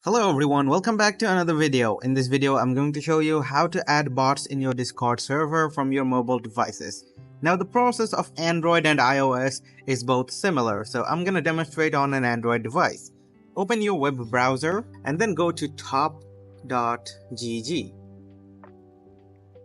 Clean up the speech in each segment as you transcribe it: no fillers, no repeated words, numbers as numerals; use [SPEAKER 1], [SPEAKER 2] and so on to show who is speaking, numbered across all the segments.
[SPEAKER 1] Hello everyone, welcome back to another video. In this video, I'm going to show you how to add bots in your Discord server from your mobile devices. Now the process of Android and iOS is both similar, so I'm going to demonstrate on an Android device. Open your web browser and then go to top.gg.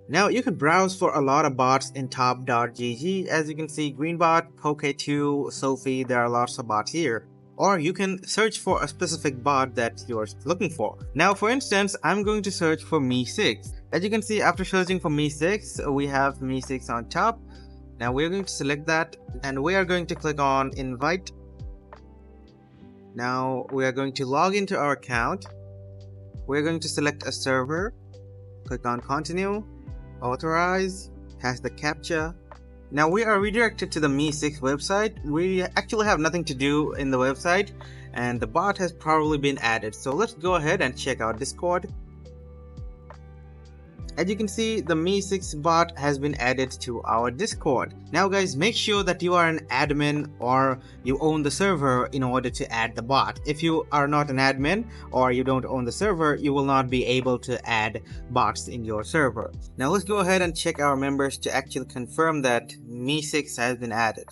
[SPEAKER 1] Now you can browse for a lot of bots in top.gg. As you can see, Greenbot, Poke2, Sophie, there are lots of bots here. Or you can search for a specific bot that you're looking for. Now for instance, I'm going to search for Me6. As you can see, after searching for Me6, we have Me6 on top. Now we're going to select that and we are going to click on invite. Now we are going to log into our account. We're going to select a server, click on continue, authorize, pass the captcha. Now we are redirected to the Me6 website. We actually have nothing to do in the website and the bot has probably been added. So let's go ahead and check out Discord. As you can see, the Me6 bot has been added to our Discord. Now guys, make sure that you are an admin or you own the server in order to add the bot. If you are not an admin or you don't own the server, you will not be able to add bots in your server. Now let's go ahead and check our members to actually confirm that Me6 has been added.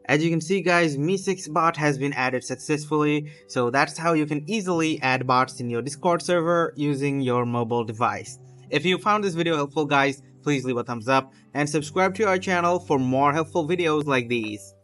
[SPEAKER 1] As you can see guys, Me6 bot has been added successfully, so that's how you can easily add bots in your Discord server using your mobile device. If you found this video helpful guys, please leave a thumbs up and subscribe to our channel for more helpful videos like these.